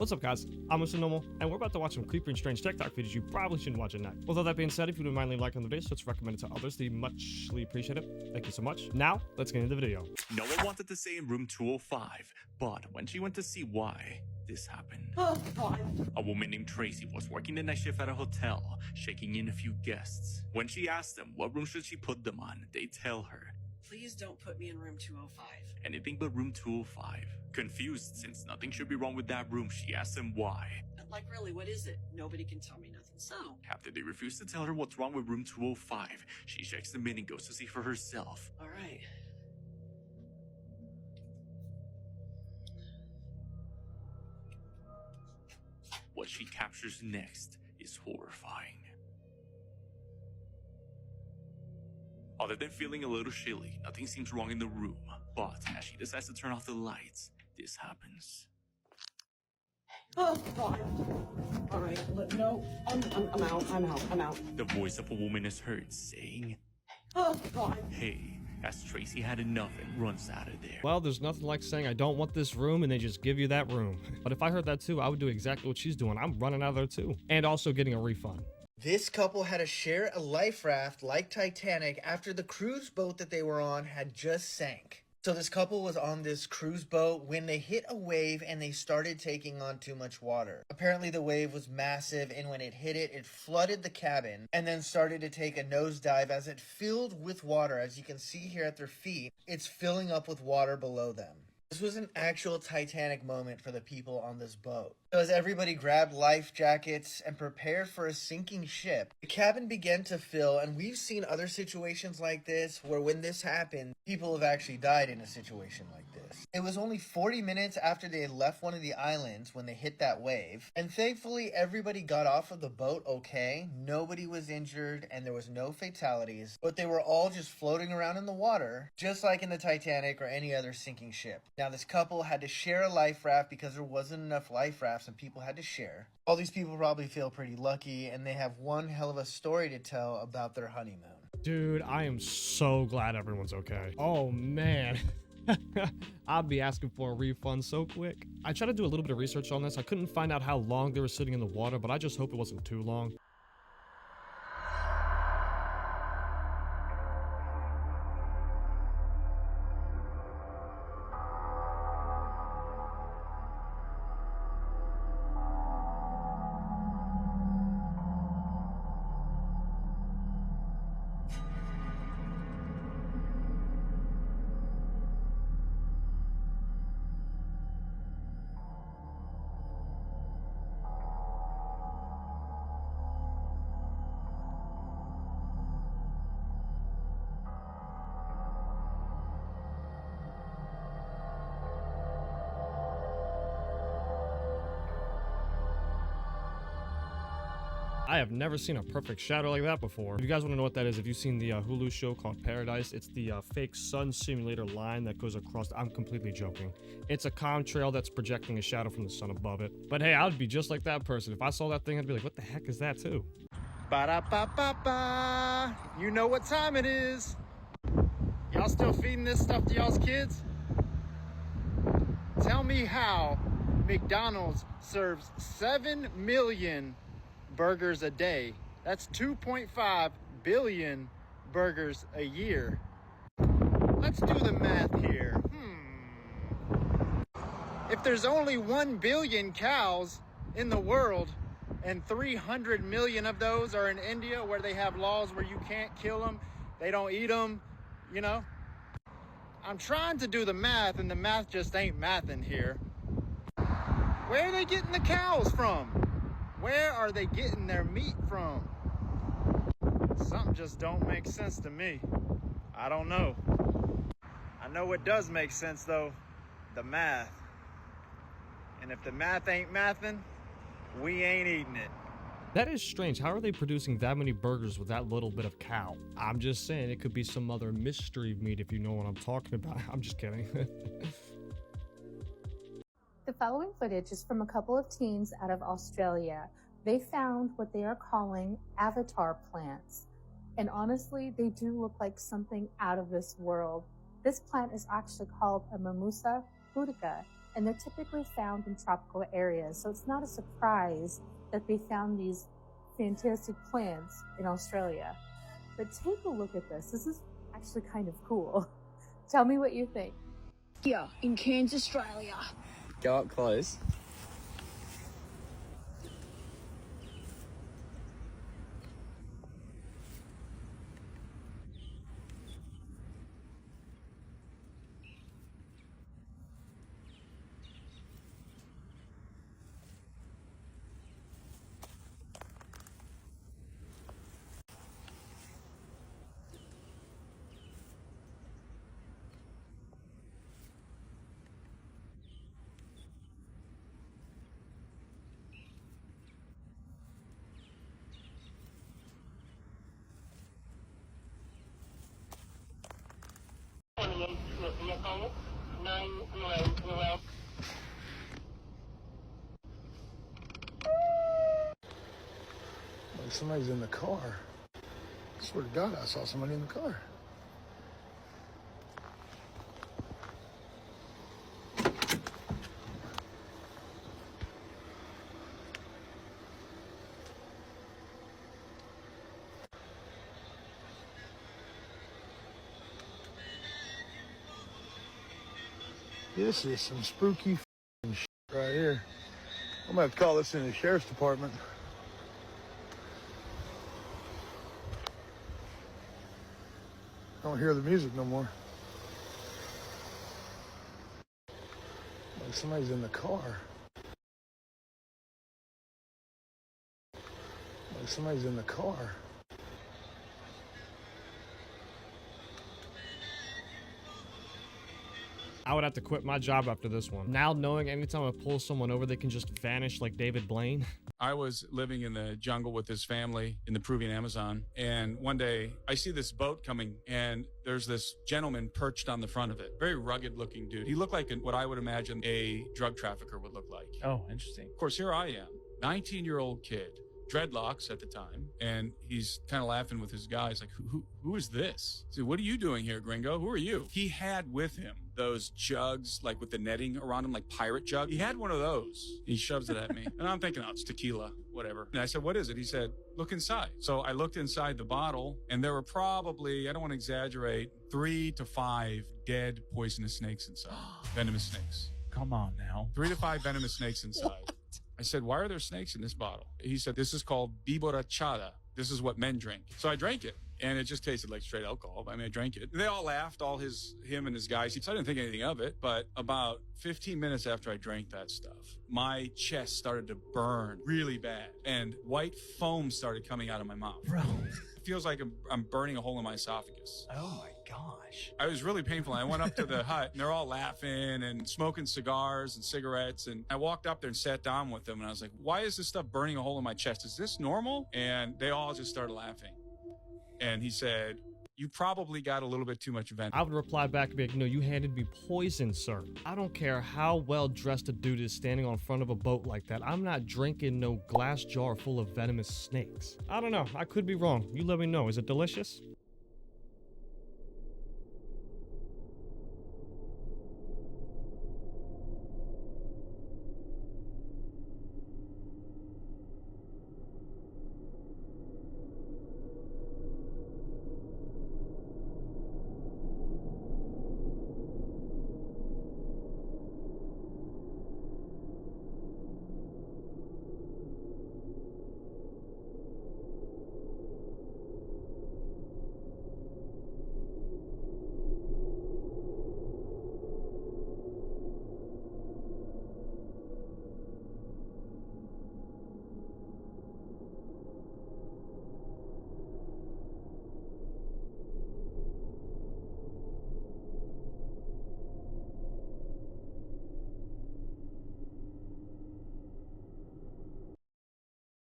What's up, guys? I'm Mr. Normal, and we're about to watch some creepy and strange TikTok videos you probably shouldn't watch at night. With all that being said, if you wouldn't mind leaving a like on the video, so it's recommended to others, they muchly appreciate it. Thank you so much. Now, let's get into the video. No one wanted to stay in room 205, but when she went to see why, this happened. A woman named Tracy was working the night shift at a hotel, shaking in a few guests. When she asked them what room should she put them on, they tell her, "Please don't put me in room 205. anything but room 205. Confused since nothing should be wrong with that room, she asked them why. Like, really, what is it? Nobody can tell me nothing. So, After they refuse to tell her what's wrong with room 205, she checks them in and goes to see for herself. all right. What she captures next is horrifying. Other than feeling a little chilly, nothing seems wrong in the room. But as she decides to turn off the lights, this happens. Oh, God. All right, no, I'm out. The voice of a woman is heard saying, Oh, God. "Hey," as Tracy had enough and runs out of there. Well, there's nothing like saying I don't want this room and they just give you that room. But if I heard that too, I would do exactly what she's doing. I'm running out of there too. And also getting a refund. This couple had to share a life raft like Titanic after the cruise boat that they were on had just sank. So this couple was on this cruise boat when they hit a wave and they started taking on too much water. Apparently the wave was massive, and when it hit it, it flooded the cabin and then started to take a nosedive as it filled with water. As you can see here at their feet, it's filling up with water below them. This was an actual Titanic moment for the people on this boat. So as everybody grabbed life jackets and prepared for a sinking ship, the cabin began to fill, and we've seen other situations like this where when this happened, people have actually died in a situation like this. It was only 40 minutes after they had left one of the islands when they hit that wave, and thankfully everybody got off of the boat okay. Nobody was injured and there was no fatalities, but they were all just floating around in the water, just like in the Titanic or any other sinking ship. Now this couple had to share a life raft because there wasn't enough life rafts and people had to share. All these people probably feel pretty lucky, and they have one hell of a story to tell about their honeymoon. Dude, I am so glad everyone's okay. Oh, man. I'd be asking for a refund so quick. I tried to do a little bit of research on this. I couldn't find out how long they were sitting in the water, but I just hope it wasn't too long. I have never seen a perfect shadow like that before. If you guys want to know what that is, if you've seen the Hulu show called Paradise, it's the fake sun simulator line that goes across. I'm completely joking. It's a contrail that's projecting a shadow from the sun above it. But hey, I'd be just like that person. If I saw that thing, I'd be like, what the heck is that too? Ba-da-ba-ba-ba. You know what time it is. Y'all still feeding this stuff to y'all's kids? Tell me how McDonald's serves 7 million burgers a day. That's 2.5 billion burgers a year. Let's do the math here. If there's only 1 billion cows in the world and 300 million of those are in India where they have laws where you can't kill them, they don't eat them, you know? I'm trying to do the math and the math just ain't mathing here. Where are they getting the cows from? Where are they getting their meat from? Something just don't make sense to me. I don't know. I know what does make sense though, the math. And if the math ain't mathin', we ain't eating it. That is strange. How are they producing that many burgers with that little bit of cow? I'm just saying it could be some other mystery meat if you know what I'm talking about. I'm just kidding. The following footage is from a couple of teens out of Australia. They found what they are calling avatar plants. And honestly, they do look like something out of this world. This plant is actually called a Mimosa pudica, and they're typically found in tropical areas. So it's not a surprise that they found these fantastic plants in Australia. But take a look at this. This is actually kind of cool. Tell me what you think. Here in Cairns, Australia. Go up close. Like somebody's in the car. I swear to God, I saw somebody in the car. This is some spooky shit right here. I'm gonna have to call this in the sheriff's department. I don't hear the music no more. Like somebody's in the car. Like somebody's in the car. I would have to quit my job after this one. Now knowing anytime I pull someone over, they can just vanish like David Blaine. I was living in the jungle with this family in the Peruvian Amazon. And one day I see this boat coming and there's this gentleman perched on the front of it. Very rugged looking dude. He looked like what I would imagine a drug trafficker would look like. Oh, interesting. Of course, here I am, 19-year-old kid, dreadlocks at the time. And he's kind of laughing with his guys like, who is this? I said, what are you doing here, gringo? Who are you? He had with him those jugs, like with the netting around him, like pirate jug. He had one of those. He shoves it at me. And I'm thinking, oh, it's tequila, whatever. And I said, what is it? He said, look inside. So I looked inside the bottle and there were probably, I don't want to exaggerate, 3 to 5 dead poisonous snakes inside. Venomous snakes. Come on now. 3 to 5 venomous snakes inside. I said, why are there snakes in this bottle? He said, this is called biborachada. This is what men drink. So I drank it. And it just tasted like straight alcohol. I mean, I drank it. They all laughed, him and his guys. I didn't think anything of it. But about 15 minutes after I drank that stuff, my chest started to burn really bad. And white foam started coming out of my mouth. Bro. It feels like I'm burning a hole in my esophagus. Oh my gosh. I was really painful. I went up to the hut and they're all laughing and smoking cigars and cigarettes. And I walked up there and sat down with them. And I was like, why is this stuff burning a hole in my chest? Is this normal? And they all just started laughing. And he said, you probably got a little bit too much venom. I would reply back and be like, no, you handed me poison, sir. I don't care how well dressed a dude is standing on front of a boat like that. I'm not drinking no glass jar full of venomous snakes. I don't know. I could be wrong. You let me know. Is it delicious?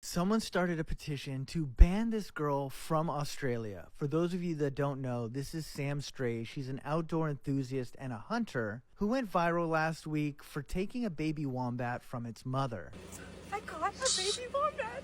Someone started a petition to ban this girl from Australia. For those of you that don't know, this is Sam Stray. She's an outdoor enthusiast and a hunter who went viral last week for taking a baby wombat from its mother. I got a baby wombat.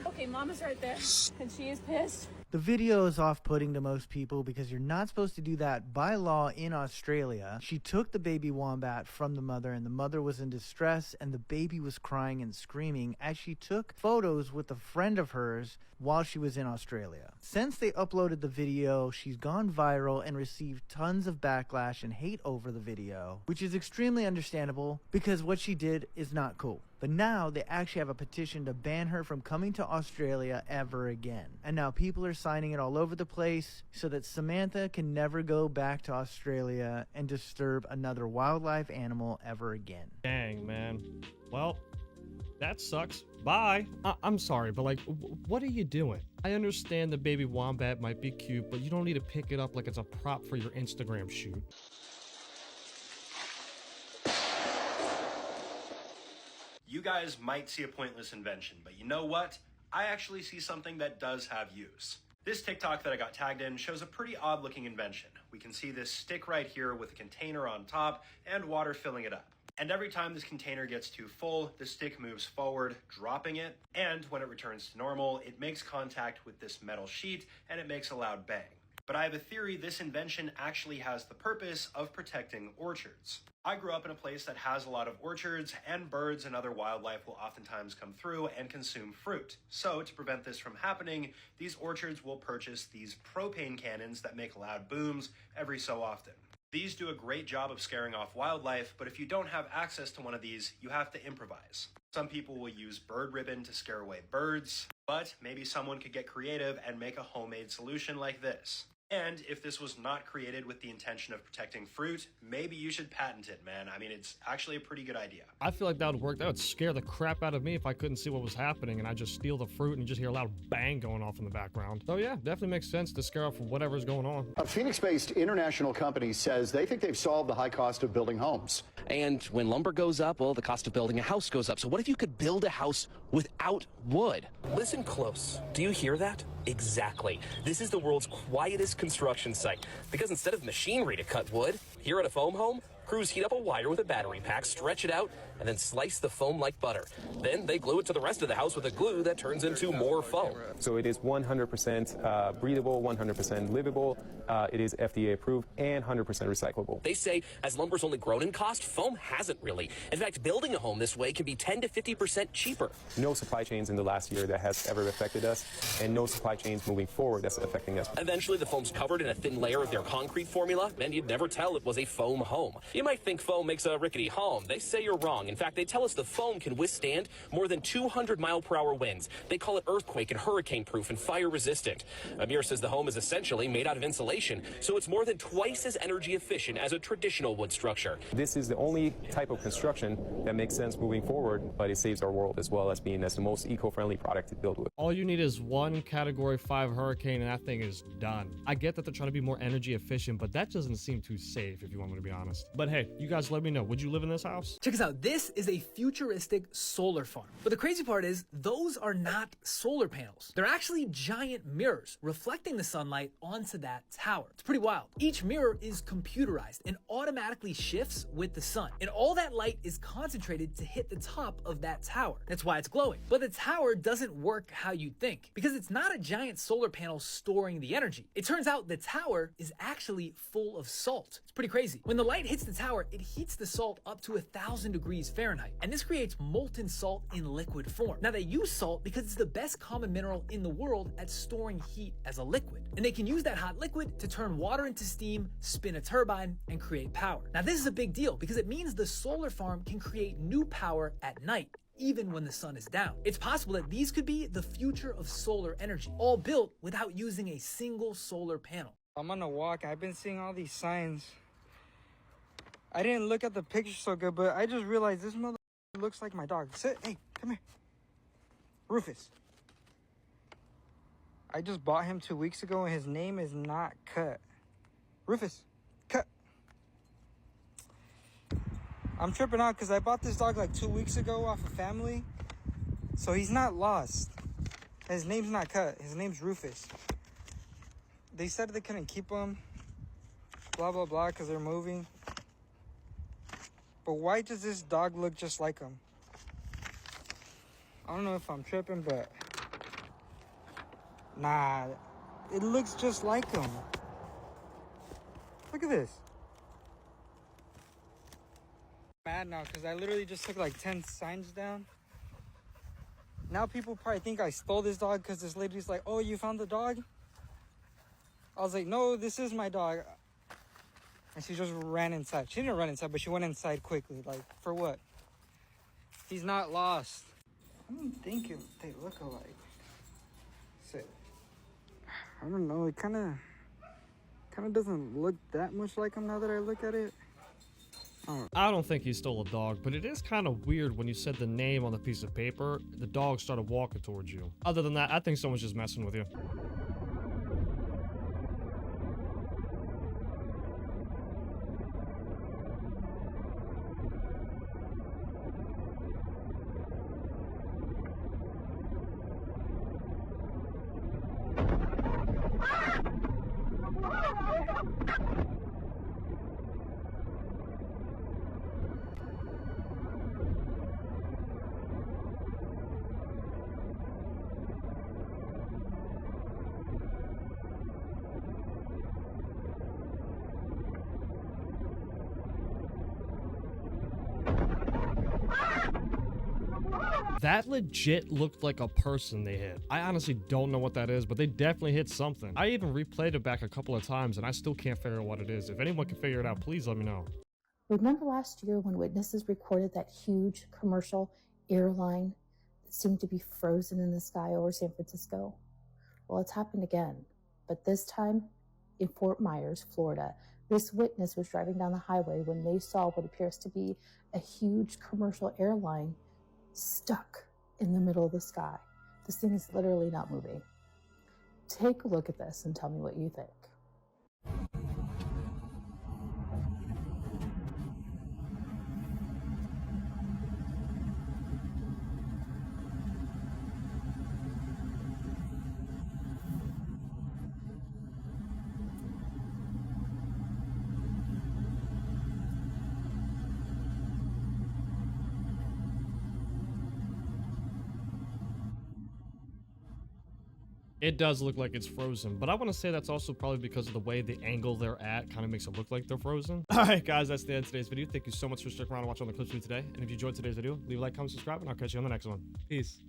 Okay, Mama's right there, and she is pissed. The video is off-putting to most people because you're not supposed to do that by law in Australia. She took the baby wombat from the mother, and the mother was in distress, and the baby was crying and screaming as she took photos with a friend of hers while she was in Australia. Since they uploaded the video, she's gone viral and received tons of backlash and hate over the video, which is extremely understandable because what she did is not cool. But now they actually have a petition to ban her from coming to Australia ever again. And now people are signing it all over the place so that Samantha can never go back to Australia and disturb another wildlife animal ever again. Dang, man. Well, that sucks. Bye. I'm sorry, but like, what are you doing? I understand the baby wombat might be cute, but you don't need to pick it up like it's a prop for your Instagram shoot. You guys might see a pointless invention, but you know what? I actually see something that does have use. This TikTok that I got tagged in shows a pretty odd looking invention. We can see this stick right here with a container on top and water filling it up. And every time this container gets too full, the stick moves forward, dropping it, and when it returns to normal, it makes contact with this metal sheet and it makes a loud bang. But I have a theory this invention actually has the purpose of protecting orchards. I grew up in a place that has a lot of orchards, and birds and other wildlife will oftentimes come through and consume fruit. So to prevent this from happening, these orchards will purchase these propane cannons that make loud booms every so often. These do a great job of scaring off wildlife, but if you don't have access to one of these, you have to improvise. Some people will use bird ribbon to scare away birds, but maybe someone could get creative and make a homemade solution like this. And if this was not created with the intention of protecting fruit, maybe you should patent it, man. I mean, it's actually a pretty good idea. I feel like that would work. That would scare the crap out of me if I couldn't see what was happening and I just steal the fruit and you just hear a loud bang going off in the background. So yeah, definitely makes sense to scare off whatever's going on. A Phoenix-based international company says they think they've solved the high cost of building homes. And when lumber goes up, well, the cost of building a house goes up. So what if you could build a house without wood? Listen close. Do you hear that? Exactly. This is the world's quietest construction site. Because instead of machinery to cut wood, here at a foam home, crews heat up a wire with a battery pack, stretch it out, and then slice the foam like butter. Then they glue it to the rest of the house with a glue that turns into more foam. So it is 100% breathable, 100% livable, it is FDA approved, and 100% recyclable. They say as lumber's only grown in cost, foam hasn't really. In fact, building a home this way can be 10 to 50% cheaper. No supply chains in the last year that has ever affected us, and no supply chains moving forward that's affecting us. Eventually, the foam's covered in a thin layer of their concrete formula, and you'd never tell it was a foam home. You might think foam makes a rickety home. They say you're wrong. In fact, they tell us the foam can withstand more than 200-mile-per-hour winds. They call it earthquake and hurricane-proof and fire-resistant. Amir says the home is essentially made out of insulation, so it's more than twice as energy efficient as a traditional wood structure. This is the only type of construction that makes sense moving forward, but it saves our world as well as being as the most eco-friendly product to build with. All you need is one Category 5 hurricane and that thing is done. I get that they're trying to be more energy efficient, but that doesn't seem too safe if you want me to be honest. But hey, you guys let me know. Would you live in this house? Check us out. This is a futuristic solar farm. But the crazy part is, those are not solar panels. They're actually giant mirrors reflecting the sunlight onto that tower. It's pretty wild. Each mirror is computerized and automatically shifts with the sun. And all that light is concentrated to hit the top of that tower. That's why it's glowing. But the tower doesn't work how you'd think, because it's not a giant solar panel storing the energy. It turns out the tower is actually full of salt. It's pretty crazy. When the light hits the tower, it heats the salt up to 1,000 degrees Fahrenheit, and this creates molten salt in liquid form. Now they use salt because it's the best common mineral in the world at storing heat as a liquid, and they can use that hot liquid to turn water into steam, spin a turbine, and create power. Now this is a big deal because it means the solar farm can create new power at night, even when the sun is down. It's possible that these could be the future of solar energy, all built without using a single solar panel. I'm on a walk. I've been seeing all these signs. I didn't look at the picture so good, but I just realized this mother looks like my dog. Sit. Hey, come here. Rufus. I just bought him 2 weeks ago, and his name is not Cut. Rufus, Cut. I'm tripping out because I bought this dog like 2 weeks ago off of family. So he's not lost. His name's not Cut. His name's Rufus. They said they couldn't keep him. Blah, blah, blah, because they're moving. But why does this dog look just like him? I don't know if I'm tripping, but... Nah, it looks just like him. Look at this. I'm mad now because I literally just took like 10 signs down. Now people probably think I stole this dog because this lady's like, oh, you found the dog? I was like, no, this is my dog. And she just ran inside. She didn't run inside, but she went inside quickly. Like, for what? He's not lost. I don't think they look alike. I don't know. It kind of doesn't look that much like him now that I look at it. I don't think he stole a dog, but it is kind of weird when you said the name on the piece of paper, the dog started walking towards you. Other than that, I think someone's just messing with you. That legit looked like a person they hit. I honestly don't know what that is, but they definitely hit something. I even replayed it back a couple of times and I still can't figure out what it is. If anyone can figure it out, please let me know. Remember last year when witnesses recorded that huge commercial airline that seemed to be frozen in the sky over San Francisco? Well, it's happened again, but this time in Fort Myers, Florida. This witness was driving down the highway when they saw what appears to be a huge commercial airline stuck in the middle of the sky. This thing is literally not moving. Take a look at this and tell me what you think. It does look like it's frozen, but I want to say that's also probably because of the way the angle they're at kind of makes it look like they're frozen. Alright guys, that's the end of today's video. Thank you so much for sticking around and watching all the clips with me today. And if you enjoyed today's video, leave a like, comment, subscribe, and I'll catch you on the next one. Peace.